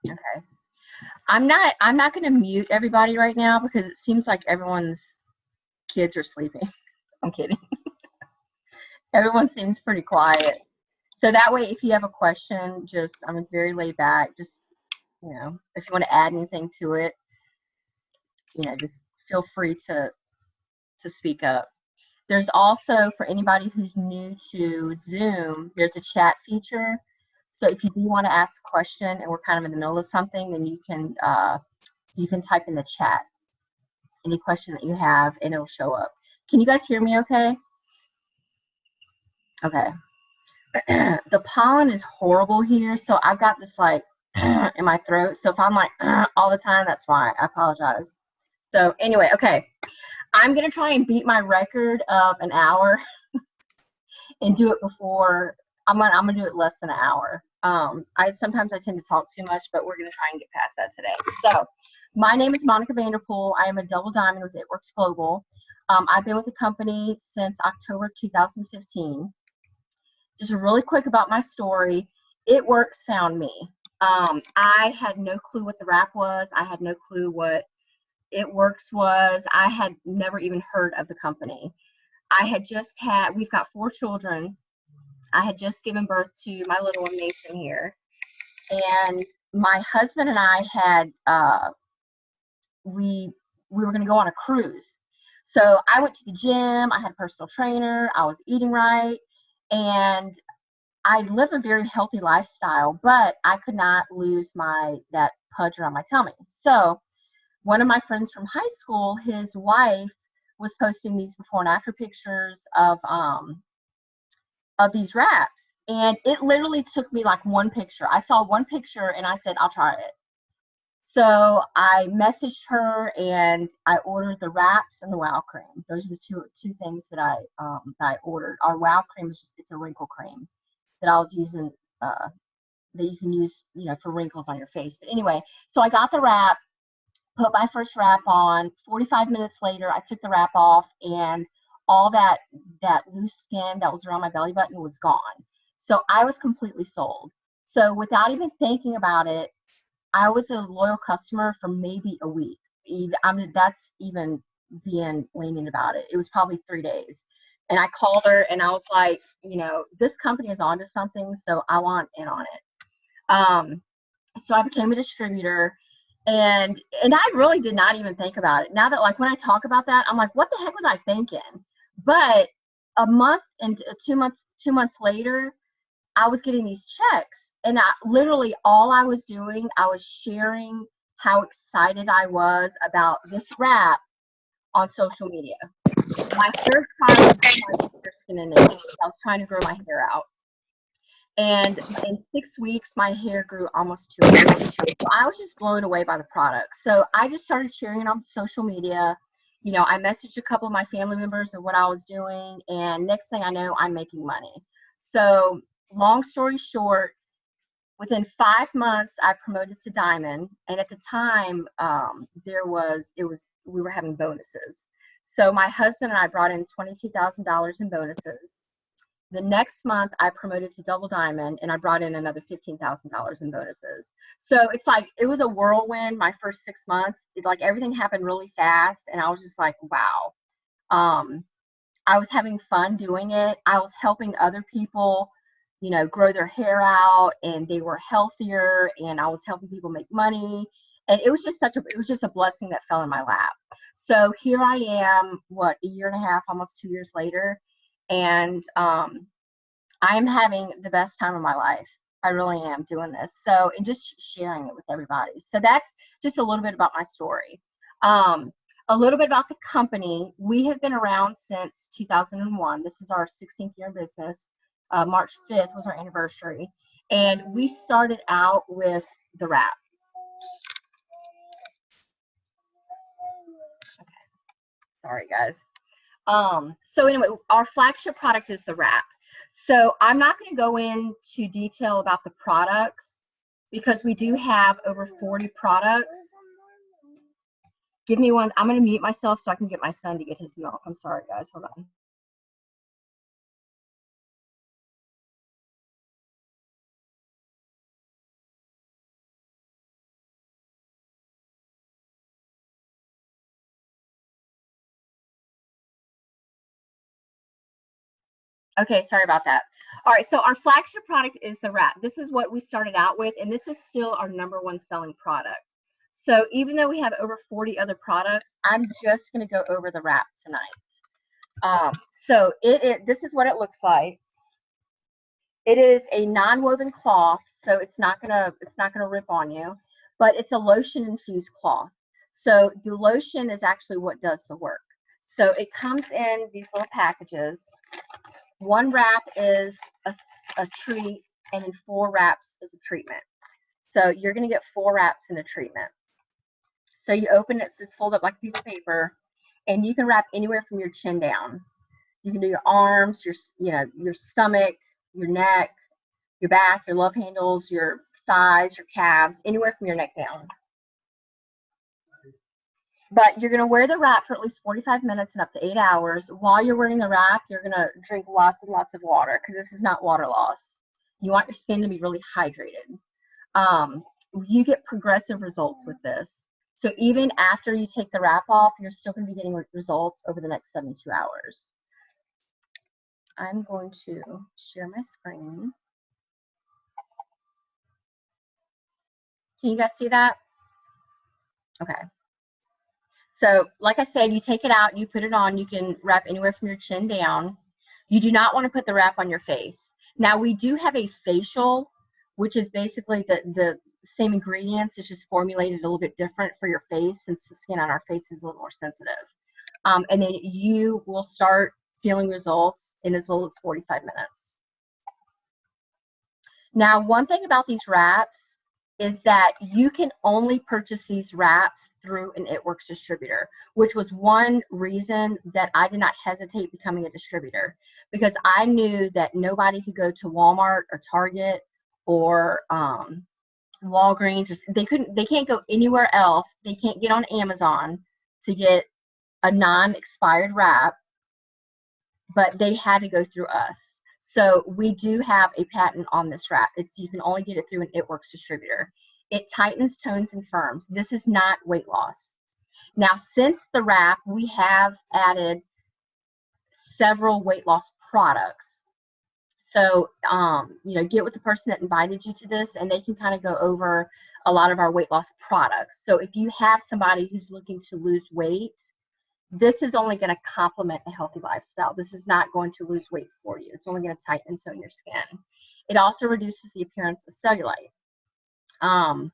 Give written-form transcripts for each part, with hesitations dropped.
Okay. I'm not going to mute everybody right now because it seems like everyone's kids are sleeping. I'm kidding. Everyone seems pretty quiet. So that way, if you have a question, it's very laid back. Just, if you want to add anything to it, just feel free to speak up. There's also, for anybody who's new to Zoom, there's a chat feature. So if you do want to ask a question and we're kind of in the middle of something, then you can type in the chat any question that you have and it'll show up. Can you guys hear me okay? Okay. The pollen is horrible here, so I've got this like in my throat. So if I'm like all the time, that's why. I apologize. So anyway, okay. I'm going to try and beat my record of an hour and do it before. I'm gonna do it less than an hour. Sometimes I tend to talk too much, but we're gonna try and get past that today. So, my name is Monica Vanderpool. I am a double diamond with It Works Global. I've been with the company since October 2015. Just really quick about my story. It Works found me. I had no clue what the wrap was. I had no clue what It Works was. I had never even heard of the company. We've got 4 children. I had just given birth to my little one, Mason, here. And my husband and I had, we were going to go on a cruise. So I went to the gym. I had a personal trainer. I was eating right. And I live a very healthy lifestyle, but I could not lose that pudge around my tummy. So one of my friends from high school, his wife was posting these before and after pictures of these wraps, and it literally took me like one picture. I saw one picture and I said, I'll try it. So I messaged her and I ordered the wraps and the Wow cream. Those are the two things that I ordered. Our Wow cream it's a wrinkle cream that I was using, that you can use, for wrinkles on your face. But anyway, so I got the wrap, put my first wrap on. 45 minutes later, I took the wrap off, and all that loose skin that was around my belly button was gone. So I was completely sold. So without even thinking about it, I was a loyal customer for maybe a week. That's even being lenient about it. It was probably 3 days. And I called her and I was like, this company is onto something, so I want in on it. So I became a distributor, and I really did not even think about it. Now that, like, when I talk about that, I'm like, what the heck was I thinking? But a month and 2 months later, I was getting these checks, and literally all I was doing, I was sharing how excited I was about this wrap on social media. My third child was my skin and nails. I was trying to grow my hair out. And in 6 weeks, my hair grew almost 2 inches. So I was just blown away by the product. So I just started sharing it on social media. I messaged a couple of my family members of what I was doing, and next thing I know, I'm making money. So long story short, within 5 months, I promoted to diamond, and at the time, we were having bonuses. So my husband and I brought in $22,000 in bonuses. The next month, I promoted to double diamond, and I brought in another $15,000 in bonuses. So it's like, it was a whirlwind my first 6 months. Everything happened really fast, and I was just like, wow. I was having fun doing it. I was helping other people, grow their hair out, and they were healthier, and I was helping people make money. And it was just a blessing that fell in my lap. So here I am, a year and a half, almost 2 years later, and I am having the best time of my life. I really am doing this. So, and just sharing it with everybody. So that's just a little bit about my story. A little bit about the company. We have been around since 2001. This is our 16th year in business. March 5th was our anniversary. And we started out with the wrap. Okay. Sorry, guys. So anyway, our flagship product is the wrap. So I'm not going to go into detail about the products because we do have over 40 products. Give me one. I'm going to mute myself so I can get my son to get his milk. I'm sorry, guys. Hold on. Okay, sorry about that. All right, so our flagship product is the wrap. This is what we started out with, and this is still our #1 selling product. So even though we have over 40 other products, I'm just going to go over the wrap tonight. So this is what it looks like. It is a non-woven cloth, so it's not gonna rip on you, but it's a lotion infused cloth. So the lotion is actually what does the work. So it comes in these little packages. One wrap is a treat, and then 4 wraps is a treatment. So you're gonna get 4 wraps in a treatment. So you open it, so it's folded up like a piece of paper, and you can wrap anywhere from your chin down. You can do your arms, your stomach, your neck, your back, your love handles, your thighs, your calves, anywhere from your neck down. But you're going to wear the wrap for at least 45 minutes and up to 8 hours. While you're wearing the wrap, you're going to drink lots and lots of water, because this is not water loss. You want your skin to be really hydrated. You get progressive results with this. So even after you take the wrap off, you're still going to be getting results over the next 72 hours. I'm going to share my screen. Can you guys see that? Okay. So like I said, you take it out, you put it on, you can wrap anywhere from your chin down. You do not want to put the wrap on your face. Now we do have a facial, which is basically the same ingredients. It's just formulated a little bit different for your face, since the skin on our face is a little more sensitive. And then you will start feeling results in as little as 45 minutes. Now, one thing about these wraps is that you can only purchase these wraps through an It Works distributor, which was one reason that I did not hesitate becoming a distributor, because I knew that nobody could go to Walmart or Target or Walgreens. They can't go anywhere else. They can't get on Amazon to get a non-expired wrap, but they had to go through us. So we do have a patent on this wrap. You can only get it through an It Works distributor. It tightens, tones, and firms. This is not weight loss. Now, since the wrap, we have added several weight loss products. So, get with the person that invited you to this, and they can kind of go over a lot of our weight loss products. So if you have somebody who's looking to lose weight, this is only going to complement a healthy lifestyle. This is not going to lose weight for you. It's only going to tighten and tone your skin. It also reduces the appearance of cellulite. And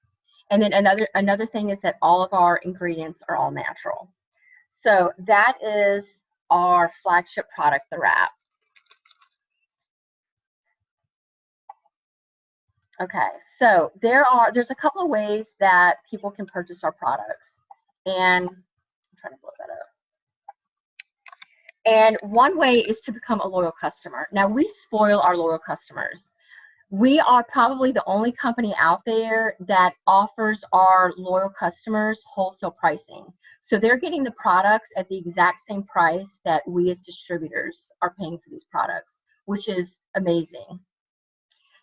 then another thing is that all of our ingredients are all natural. So that is our flagship product, the wrap. Okay, so there's a couple of ways that people can purchase our products, and I'm trying to blow that up. And one way is to become a loyal customer. Now, we spoil our loyal customers. We are probably the only company out there that offers our loyal customers wholesale pricing. So they're getting the products at the exact same price that we as distributors are paying for these products, which is amazing.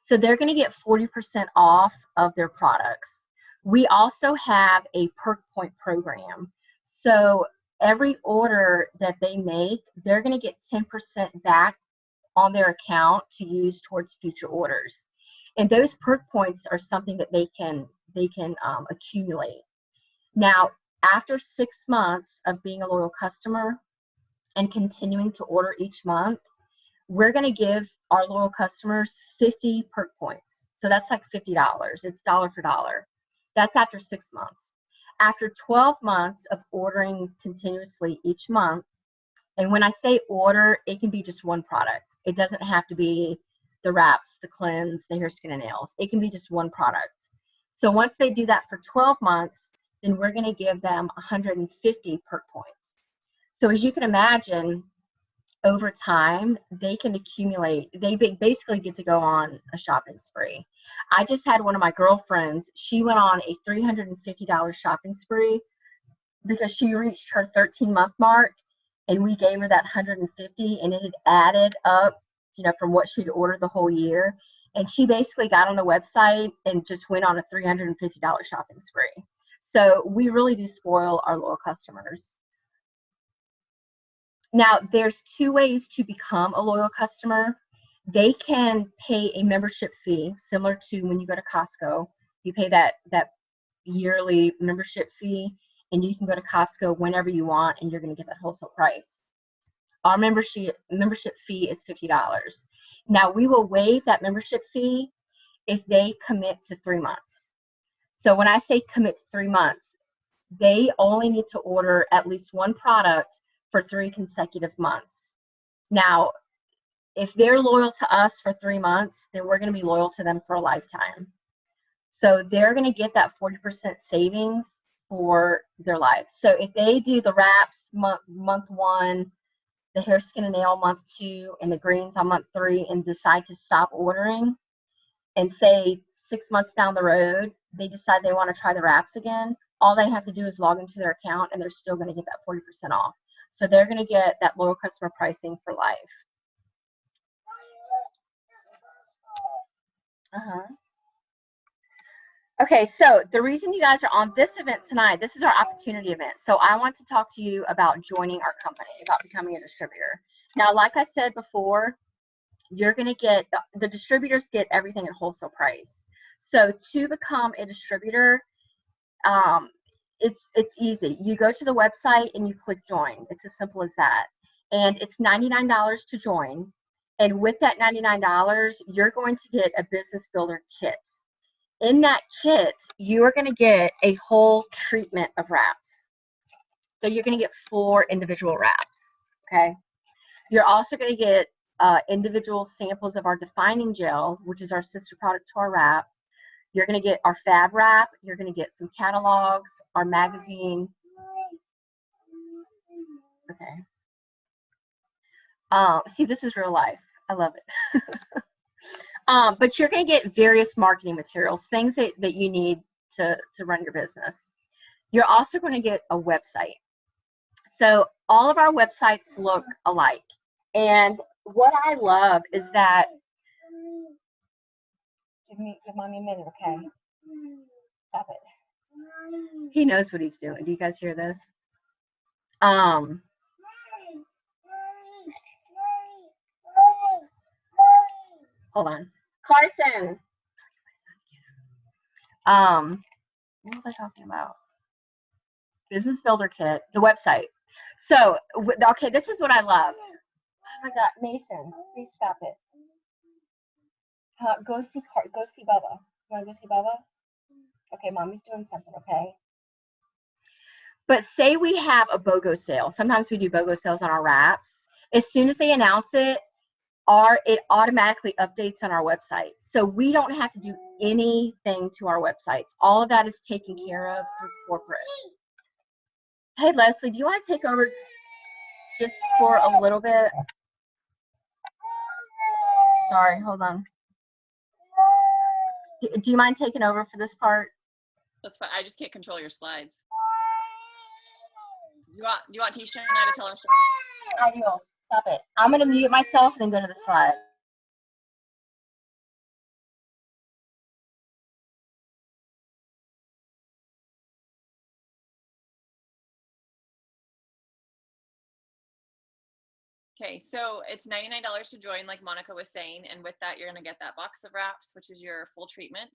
So they're going to get 40% off of their products. We also have a perk point program. So every order that they make, they're going to get 10% back on their account to use towards future orders. And those perk points are something that they can accumulate. Now, after 6 months of being a loyal customer and continuing to order each month, we're going to give our loyal customers 50 perk points. So that's like $50. It's dollar for dollar. That's after 6 months. After 12 months of ordering continuously each month, and when I say order, it can be just one product. It doesn't have to be the wraps, the cleanse, the hair, skin, and nails. It can be just one product. So once they do that for 12 months, then we're going to give them 150 perk points. So as you can imagine, over time, they can accumulate. They basically get to go on a shopping spree. I just had one of my girlfriends. She went on a $350 shopping spree because she reached her 13-month mark, and we gave her that 150, and it had added up, from what she'd ordered the whole year. And she basically got on the website and just went on a $350 shopping spree. So we really do spoil our loyal customers. Now, there's two ways to become a loyal customer. They can pay a membership fee similar to when you go to Costco. You pay that yearly membership fee, and you can go to Costco whenever you want, and you're going to get that wholesale price. Our membership fee is $50. Now, we will waive that membership fee if they commit to 3 months. So when I say commit to 3 months, they only need to order at least one product for 3 consecutive months. Now, if they're loyal to us for 3 months, then we're going to be loyal to them for a lifetime. So they're going to get that 40% savings for their life. So if they do the wraps month 1, the hair, skin, and nail month 2, and the greens on month 3, and decide to stop ordering, and say 6 months down the road, they decide they want to try the wraps again, all they have to do is log into their account, and they're still going to get that 40% off. So they're going to get that loyal customer pricing for life. Okay, so the reason you guys are on this event tonight, this is our opportunity event. So I want to talk to you about joining our company, about becoming a distributor. Now, like I said before, you're going to get, the distributors get everything at wholesale price. So to become a distributor, it's easy. You go to the website and you click join. It's as simple as that. And it's $99 to join. And with that $99, you're going to get a business builder kit. In that kit, you are going to get a whole treatment of wraps. So you're going to get 4 individual wraps, okay? You're also going to get individual samples of our defining gel, which is our sister product to our wrap. You're going to get our fab wrap. You're going to get some catalogs, our magazine. Okay. See, this is real life. I love it. But you're going to get various marketing materials, things that you need to run your business. You're also going to get a website. So all of our websites look alike. And what I love is that, give mommy a minute, okay? Stop it. He knows what he's doing. Do you guys hear this? Hold on. Carson. What was I talking about? Business Builder Kit, the website. So, okay, this is what I love. Oh my God, Mason, please stop it. Go see Bubba. You want to go see Bubba? Okay, mommy's doing something, okay? But say we have a BOGO sale. Sometimes we do BOGO sales on our wraps. As soon as they announce it, it automatically updates on our website. So we don't have to do anything to our websites. All of that is taken care of through corporate. Hey, Leslie, do you want to take over just for a little bit? Sorry, hold on. Do you mind taking over for this part? That's fine. I just can't control your slides. Do you want Tisha and I to tell our story? I do. Stop it. I'm going to mute myself and then go to the slide. Okay, so it's $99 to join, like Monica was saying, and with that, you're going to get that box of wraps, which is your full treatment.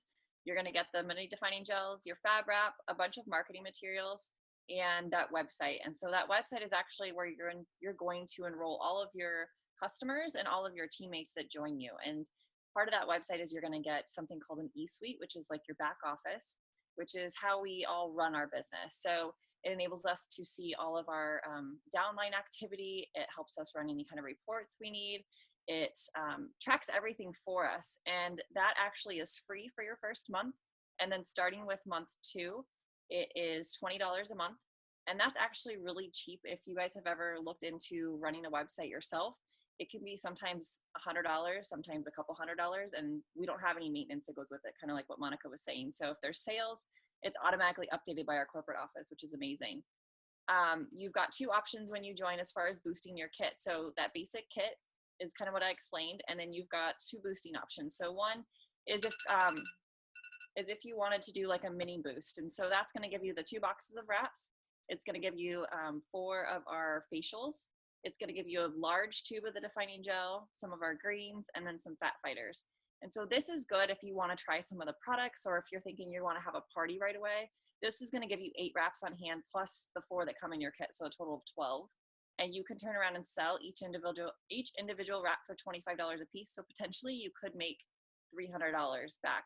You're going to get the mini defining gels, your fab wrap, a bunch of marketing materials, and that website. And so that website is actually where you're going to enroll all of your customers and all of your teammates that join you. And part of that website is you're going to get something called an e-suite, which is like your back office, which is how we all run our business. So it enables us to see all of our downline activity. It helps us run any kind of reports we need. It tracks everything for us. And that actually is free for your first month. And then starting with month 2, it is $20 a month. And that's actually really cheap. If you guys have ever looked into running a website yourself, it can be sometimes $100, sometimes a couple $100, and we don't have any maintenance that goes with it, kind of like what Monica was saying. So if there's sales, it's automatically updated by our corporate office, which is amazing. You've got 2 options when you join as far as boosting your kit. So that basic kit is kind of what I explained, and then you've got 2 boosting options. So one is if you wanted to do like a mini boost, and so that's going to give you the 2 boxes of wraps. It's going to give you 4 of our facials. It's going to give you a large tube of the defining gel, some of our greens, and then some fat fighters. And so this is good if you want to try some of the products, or if you're thinking you want to have a party right away. This is going to give you 8 wraps on hand plus the 4 that come in your kit, so a total of 12. And you can turn around and sell each individual wrap for $25 a piece. So potentially you could make $300 back.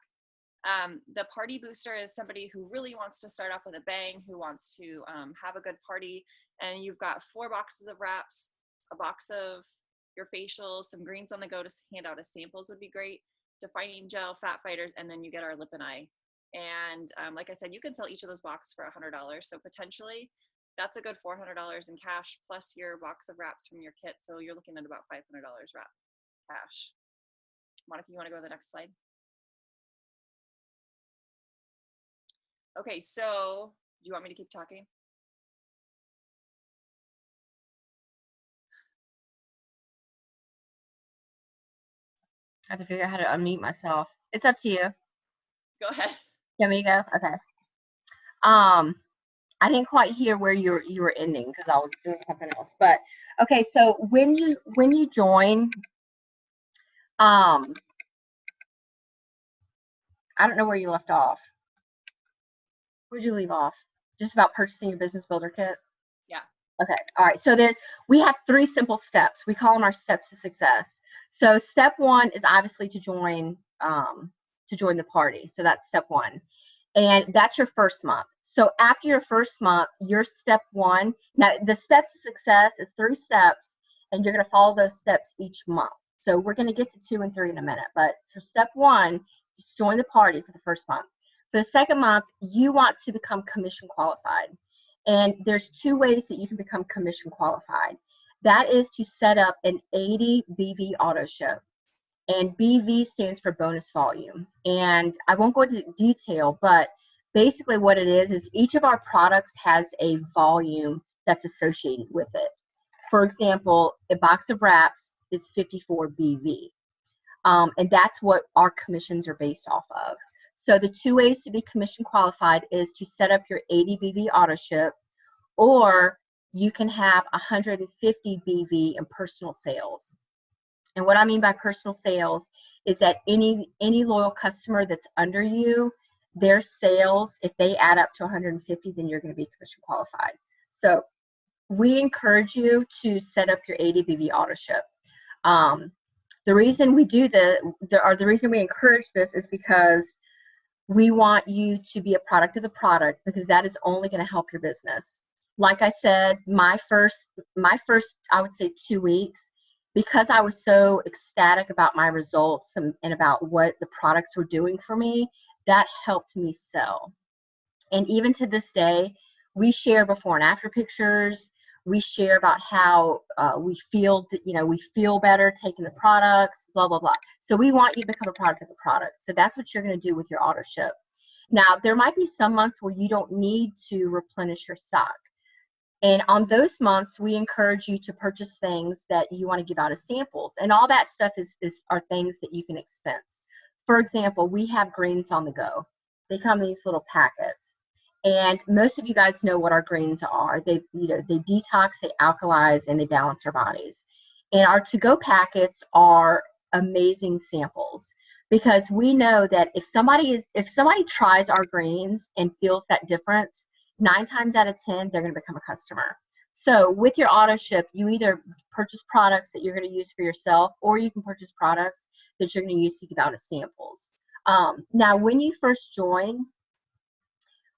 The party booster is somebody who really wants to start off with a bang, who wants to have a good party. And you've got 4 boxes of wraps, a box of your facials, some greens on the go to hand out as samples would be great, defining gel, fat fighters, and then you get our lip and eye. And like I said, you can sell each of those boxes for $100. So potentially that's a good $400 in cash plus your box of wraps from your kit. So you're looking at about $500 wrap cash. Monica, you want to go to the next slide? Okay, so do you want me to keep talking? I have to figure out how to unmute myself. It's up to you. Go ahead. You want me to go? Okay. I didn't quite hear where you were ending because I was doing something else. But okay, so when you join, I don't know where you left off. Where'd you leave off? Just about purchasing your business builder kit? Yeah. Okay. All right. So then we have 3 simple steps. We call them our steps to success. So step 1 is obviously to join the party. So that's step 1. And that's your first month. So after your first month, your step 1, now the steps to success is 3 steps, and you're going to follow those steps each month. So we're going to get to 2 and 3 in a minute. But for step 1, just join the party for the first month. For the second month, you want to become commission qualified. And there's 2 ways that you can become commission qualified. That is to set up an 80 BV auto ship. And BV stands for bonus volume. And I won't go into detail, but basically what it is each of our products has a volume that's associated with it. For example, a box of wraps is 54 BV. And that's what our commissions are based off of. So the 2 ways to be commission qualified is to set up your 80 BV auto ship, or you can have 150 BV in personal sales. And what I mean by personal sales is that any loyal customer that's under you, their sales, if they add up to 150, then you're going to be commission qualified. So we encourage you to set up your 80 BV auto ship. The reason we do the reason we encourage this is because we want you to be a product of the product, because that is only going to help your business. Like I said, my first, I would say 2 weeks, because I was so ecstatic about my results and about what the products were doing for me, that helped me sell. And even to this day, we share before and after pictures. We share about how we feel better taking the products, blah, blah, blah. So we want you to become a product of the product. So that's what you're going to do with your auto ship. Now, there might be some months where you don't need to replenish your stock. And on those months, we encourage you to purchase things that you want to give out as samples. And all that stuff are things that you can expense. For example, we have greens on the go. They come in these little packets. And most of you guys know what our greens are. They detox, they alkalize, and they balance our bodies. And our to-go packets are amazing samples, because we know that if somebody tries our greens and feels that difference, 9 times out of 10, they're going to become a customer. So with your auto ship, you either purchase products that you're going to use for yourself, or you can purchase products that you're going to use to give out as samples. Now, when you first join,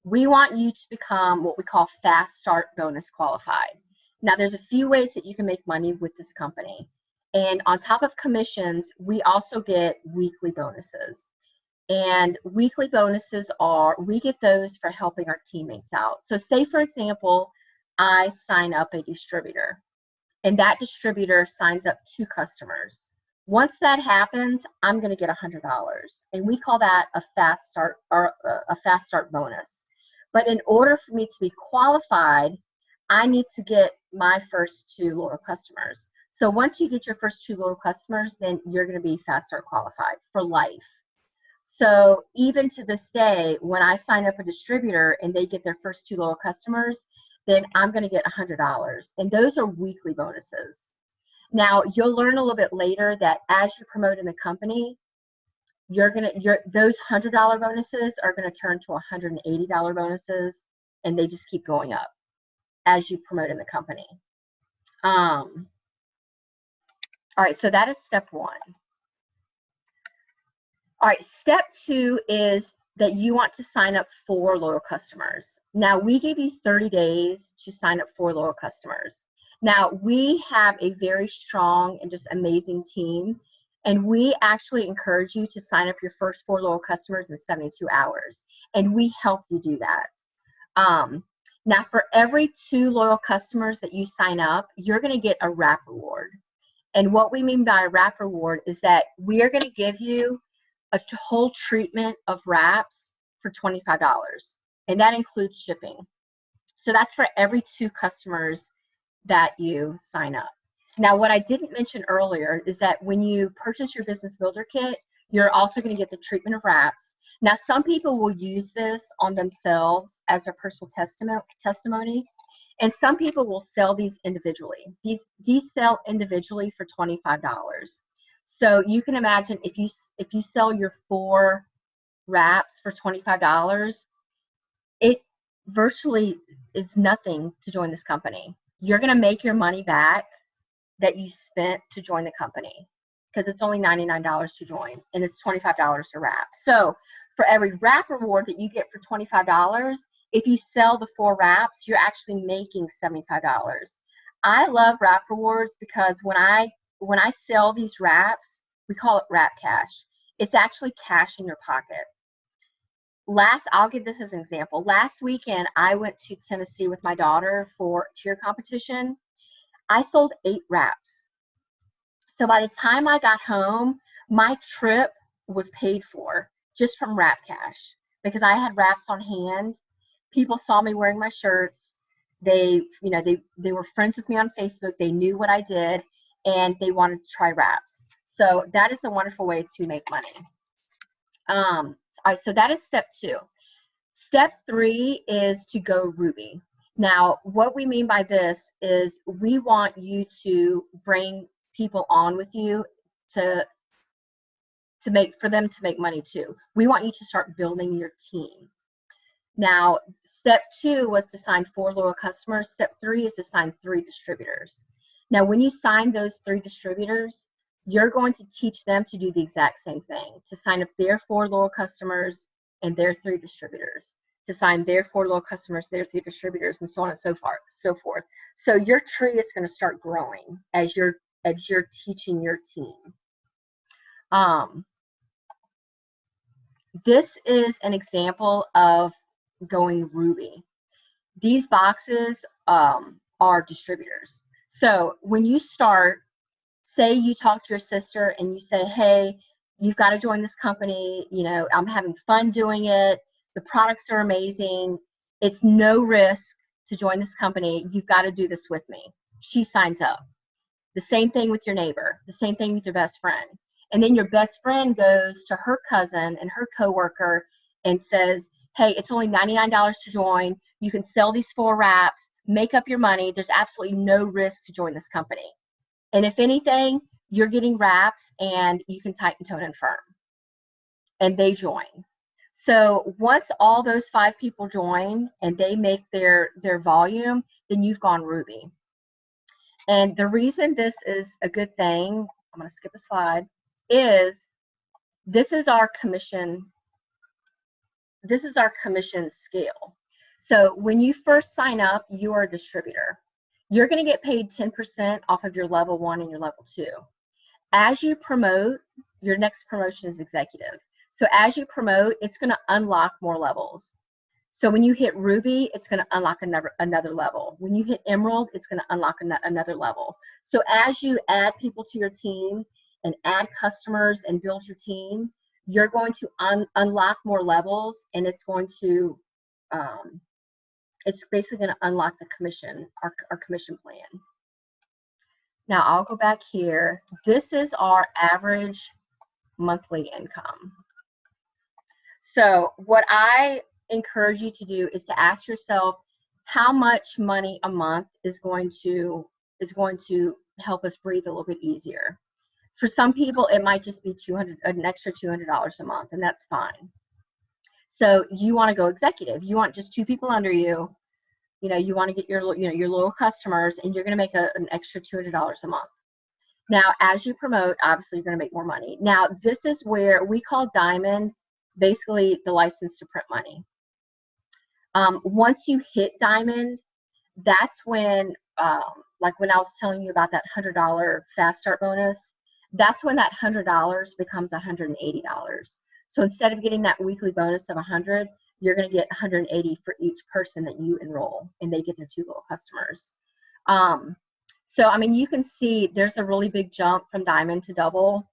we want you to become what we call Fast Start Bonus Qualified. Now, there's a few ways that you can make money with this company. And on top of commissions, we also get weekly bonuses. And weekly bonuses we get those for helping our teammates out. So say, for example, I sign up a distributor, and that distributor signs up 2 customers. Once that happens, I'm going to get $100, and we call that a fast start, or a fast start bonus. But in order for me to be qualified, I need to get my first 2 loyal customers. So once you get your first 2 loyal customers, then you're going to be fast start qualified for life. So even to this day, when I sign up a distributor and they get their first 2 loyal customers, then I'm going to get $100. And those are weekly bonuses. Now, you'll learn a little bit later that as you promote in the company, those $100 bonuses are going to turn to $180 bonuses, and they just keep going up as you promote in the company. All right, so that is step 1. All right, step 2 is that you want to sign up for loyal customers. Now, we give you 30 days to sign up for loyal customers. Now, we have a very strong and just amazing team, and we actually encourage you to sign up your first 4 loyal customers in 72 hours, and we help you do that. Now, for every 2 loyal customers that you sign up, you're going to get a wrap reward. And what we mean by a wrap reward is that we are going to give you a whole treatment of wraps for $25, and that includes shipping. So that's for every 2 customers that you sign up. Now, what I didn't mention earlier is that when you purchase your Business Builder Kit, you're also going to get the treatment of wraps. Now, some people will use this on themselves as a personal testimony, and some people will sell these individually. These sell individually for $25. So you can imagine if you sell your 4 wraps for $25, it virtually is nothing to join this company. You're going to make your money back that you spent to join the company, because it's only $99 to join, and it's $25 to wrap. So for every wrap reward that you get for $25, if you sell the 4 wraps, you're actually making $75. I love wrap rewards because when I sell these wraps, we call it wrap cash. It's actually cash in your pocket. I'll give this as an example. Last weekend, I went to Tennessee with my daughter for cheer competition. I sold 8 wraps. So by the time I got home, my trip was paid for just from wrap cash, because I had wraps on hand. People saw me wearing my shirts. They were friends with me on Facebook. They knew what I did, and they wanted to try wraps. So that is a wonderful way to make money. All right, so that is step 2. Step 3 is to go Ruby. Now, what we mean by this is we want you to bring people on with you for them to make money too. We want you to start building your team. Now, step 2 was to sign 4 loyal customers. Step 3 is to sign 3 distributors. Now, when you sign those 3 distributors, you're going to teach them to do the exact same thing, to sign up their 4 loyal customers and their 3 distributors, to sign their 4 loyal customers, their 3 distributors, and so on and so forth. So your tree is going to start growing as you're teaching your team. This is an example of going Ruby. These boxes are distributors. So when you start, say you talk to your sister and you say, hey, you've got to join this company. I'm having fun doing it. The products are amazing. It's no risk to join this company. You've got to do this with me. She signs up. The same thing with your neighbor. The same thing with your best friend. And then your best friend goes to her cousin and her coworker and says, hey, it's only $99 to join. You can sell these 4 wraps, make up your money. There's absolutely no risk to join this company. And if anything, you're getting wraps and you can tighten, tone, and firm. And they join. So once all those 5 people join and they make their volume, then you've gone Ruby. And the reason this is a good thing, I'm going to skip a slide, is this is our commission scale. So when you first sign up, you are a distributor. You're going to get paid 10% off of your level 1 and your level 2. As you promote, your next promotion is executive. So as you promote, it's going to unlock more levels. So when you hit Ruby, it's going to unlock another level. When you hit Emerald, it's going to unlock another level. So as you add people to your team and add customers and build your team, you're going to unlock more levels, and it's going to, it's basically going to unlock the commission, our commission plan. Now I'll go back here. This is our average monthly income. So what I encourage you to do is to ask yourself, how much money a month is going to help us breathe a little bit easier. For some people, it might just be an extra $200 a month, and that's fine. So you want to go executive. You want just 2 people under you. You want to get your loyal customers, and you're going to make an extra $200 a month. Now, as you promote, obviously you're going to make more money. Now, this is where we call Diamond basically the license to print money. Once you hit Diamond, that's when, like when I was telling you about that $100 fast start bonus, that's when that $100 becomes $180. So instead of getting that weekly bonus of 100, you're going to get 180 for each person that you enroll, and they get their 2 little customers. So, I mean, you can see there's a really big jump from Diamond to Double.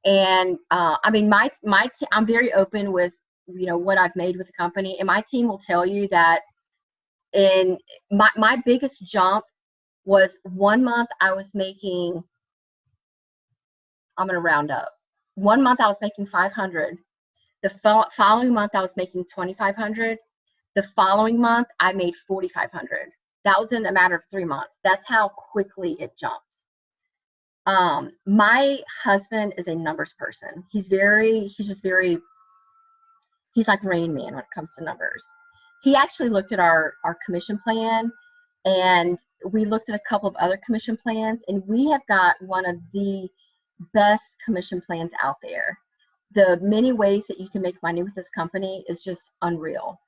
And I mean, I'm very open with, what I've made with the company, and my team will tell you that in my biggest jump was 1 month I was making, I'm going to round up. 1 month I was making 500. The following month I was making 2,500. The following month I made 4,500. That was in a matter of 3 months. That's how quickly it jumped. My husband is a numbers person. He's like Rain Man when it comes to numbers. He actually looked at our commission plan, and we looked at a couple of other commission plans, and we have got one of the best commission plans out there. The many ways that you can make money with this company is just unreal.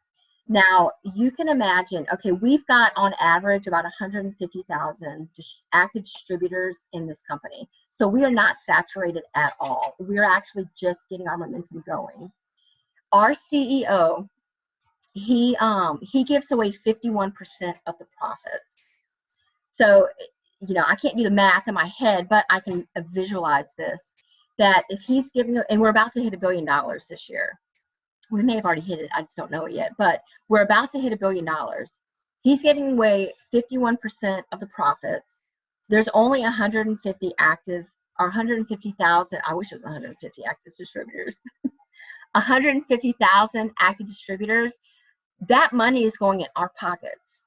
Now, you can imagine, okay, we've got on average about 150,000 active distributors in this company. So we are not saturated at all. We're actually just getting our momentum going. Our CEO, he gives away 51% of the profits. So, I can't do the math in my head, but I can visualize this, that if he's giving, and we're about to hit $1 billion this year. We may have already hit it, I just don't know it yet, but we're about to hit $1 billion. He's giving away 51% of the profits. There's only 150 active, or 150,000, I wish it was 150 active distributors. 150,000 active distributors. That money is going in our pockets.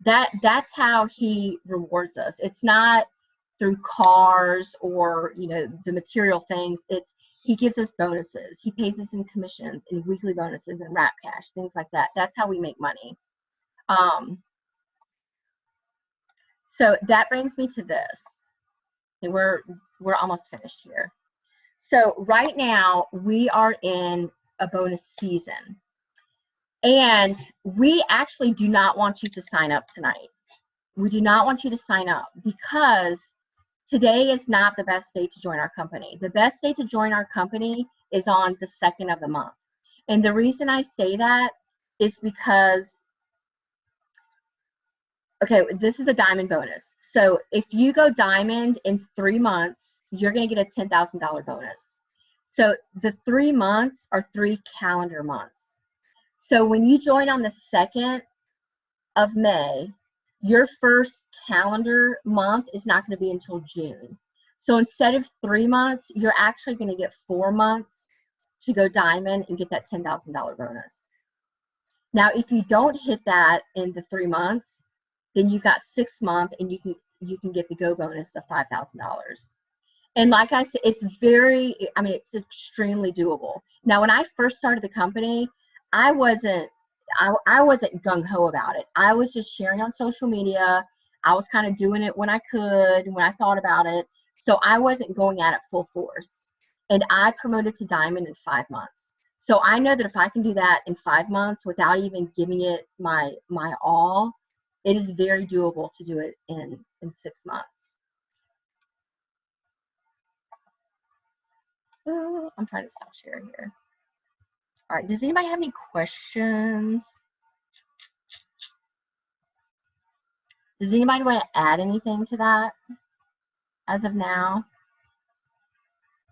That's how he rewards us. It's not through cars or, the material things. He gives us bonuses. He pays us in commissions, in weekly bonuses, and wrap cash, things like that. That's how we make money. So that brings me to this, and we're almost finished here. So right now we are in a bonus season, and we actually do not want you to sign up tonight. We do not want you to sign up because today is not the best day to join our company. The best day to join our company is on the 2nd of the month. And the reason I say that is because, okay, this is a Diamond bonus. So if you go Diamond in 3 months, you're going to get a $10,000 bonus. So the 3 months are 3 calendar months. So when you join on the 2nd of May, your first calendar month is not going to be until June. So instead of 3 months, you're actually going to get 4 months to go Diamond and get that $10,000 bonus. Now, if you don't hit that in the 3 months, then you've got 6 months, and you can get the go bonus of $5,000. And like I said, it's extremely doable. Now, when I first started the company, I wasn't gung-ho about it. I was just sharing on social media. I was kind of doing it when I could, when I thought about it. So I wasn't going at it full force. And I promoted to Diamond in 5 months. So I know that if I can do that in 5 months without even giving it my all, it is very doable to do it in 6 months. I'm trying to stop sharing here. All right, does anybody have any questions? Does anybody want to add anything to that as of now?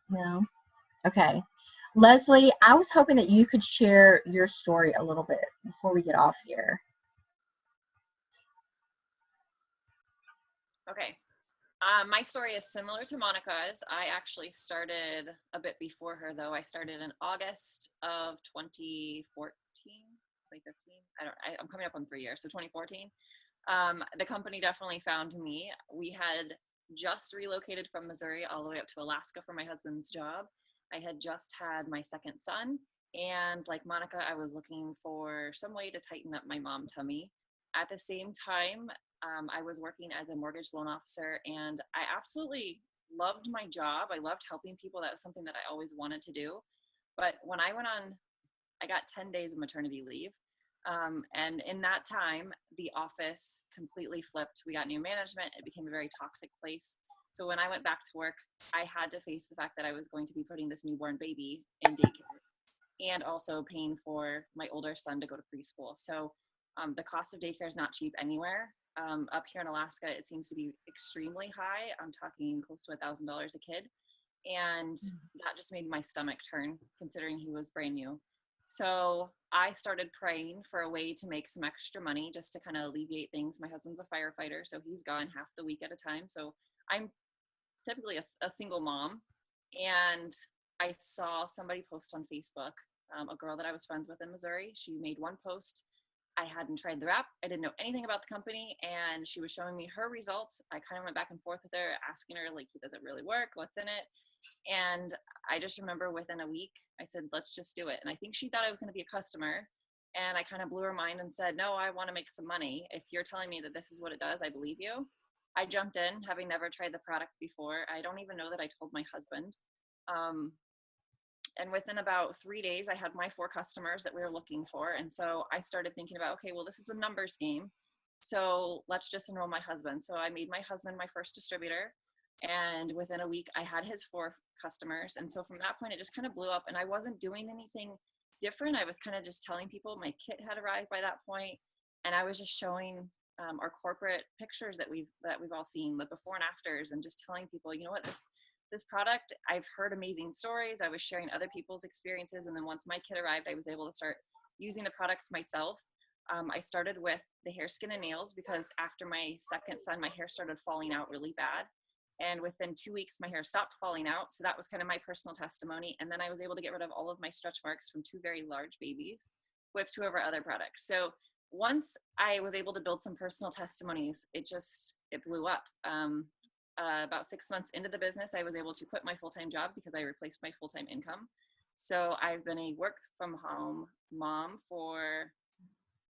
No? Okay. Leslie, I was hoping that you could share your story a little bit before we get off here. Okay. My story is similar to Monica's. I actually started a bit before her, though. I started in August of 2014. 2015. I'm coming up on 3 years. So 2014. The company definitely found me. We had just relocated from Missouri all the way up to Alaska for my husband's job. I had just had my second son. And like Monica, I was looking for some way to tighten up my mom tummy. At the same time, I was working as a mortgage loan officer, and I absolutely loved my job. I loved helping people. That was something that I always wanted to do. But when I went on, I got 10 days of maternity leave. And in that time, the office completely flipped. We got new management. It became a very toxic place. So when I went back to work, I had to face the fact that I was going to be putting this newborn baby in daycare and also paying for my older son to go to preschool. So the cost of daycare is not cheap anywhere. Up here in Alaska, it seems to be extremely high. I'm talking close to $1,000 a kid. And that just made my stomach turn, considering he was brand new. So I started praying for a way to make some extra money just to kind of alleviate things. My husband's a firefighter, so he's gone half the week at a time. So I'm typically a single mom. And I saw somebody post on Facebook, a girl that I was friends with in Missouri. She made one post. I hadn't tried the wrap. I didn't know anything about the company, and she was showing me her results. I kind of went back and forth with her, asking her, like, does it really work? What's in it? And I just remember within a week, I said, let's just do it. And I think she thought I was going to be a customer. And I kind of blew her mind and said, no, I want to make some money. If you're telling me that this is what it does, I believe you. I jumped in, having never tried the product before. I don't even know that I told my husband. And within about 3 days, I had my 4 customers that we were looking for. And so I started thinking about, okay, well, this is a numbers game. So let's just enroll my husband. So I made my husband my first distributor. And within a week, I had his 4 customers. And so from that point, it just kind of blew up. And I wasn't doing anything different. I was kind of just telling people my kit had arrived by that point. And I was just showing our corporate pictures that we've all seen, the before and afters, and just telling people, you know what, this product, I've heard amazing stories. I was sharing other people's experiences. And then once my kit arrived, I was able to start using the products myself. I started with the hair, skin, and nails because after my second son, my hair started falling out really bad. And within 2 weeks, my hair stopped falling out. So that was kind of my personal testimony. And then I was able to get rid of all of my stretch marks from 2 very large babies with 2 of our other products. So once I was able to build some personal testimonies, it blew up. About 6 months into the business, I was able to quit my full-time job because I replaced my full-time income. So I've been a work from home mom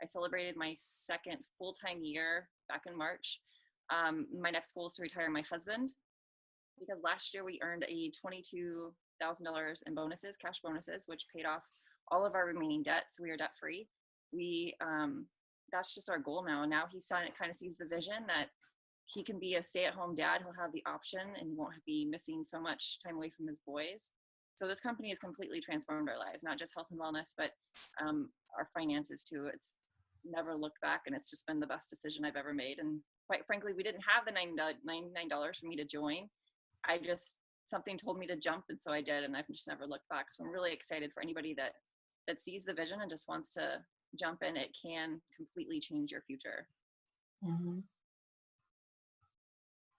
I celebrated my second full-time year back in March. My next goal is to retire my husband because last year we earned a $22,000 in bonuses, cash bonuses, which paid off all of our remaining debt. So we are debt free. That's just our goal now. Now he kind of sees the vision that he can be a stay-at-home dad. He'll have the option and he won't be missing so much time away from his boys. So this company has completely transformed our lives, not just health and wellness, but our finances too. It's never looked back, and it's just been the best decision I've ever made. And quite frankly, we didn't have the $99 for me to join. Something told me to jump, and so I did, and I've just never looked back. So I'm really excited for anybody that sees the vision and just wants to jump in. It can completely change your future. Mm-hmm.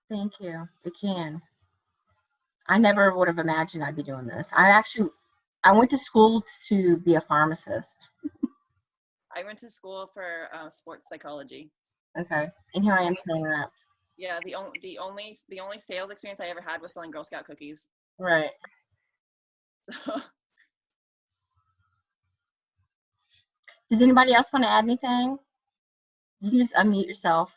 Thank you. It can. I never would have imagined I'd be doing this. I went to school to be a pharmacist. I went to school for sports psychology. Okay. And here I am selling wraps. Yeah, the only sales experience I ever had was selling Girl Scout cookies. Right. So does anybody else want to add anything? You can just unmute yourself.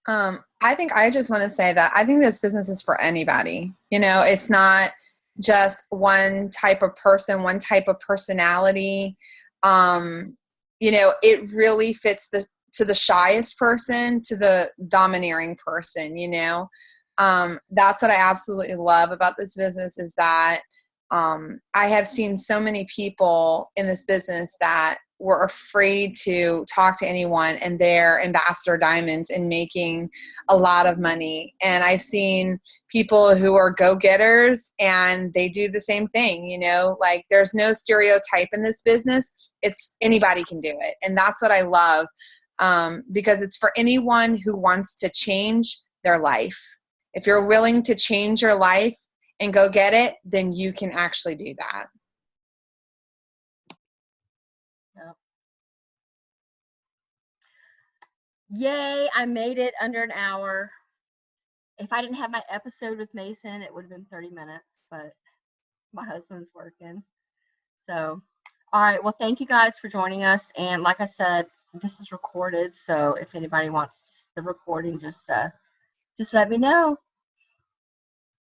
I think I just want to say that I think this business is for anybody. You know, it's not just one type of person, one type of personality. You know, it really fits to the shyest person, to the domineering person, you know. That's what I absolutely love about this business is that I have seen so many people in this business that were afraid to talk to anyone, and they're ambassador diamonds and making a lot of money. And I've seen people who are go-getters and they do the same thing, you know, like there's no stereotype in this business. It's anybody can do it. And that's what I love, because it's for anyone who wants to change their life. If you're willing to change your life and go get it, then you can actually do that. Yep. Yay, I made it under an hour. If I didn't have my episode with Mason, it would have been 30 minutes, but my husband's working. So, all right. Well, thank you guys for joining us. And like I said, this is recorded. So if anybody wants the recording, just let me know.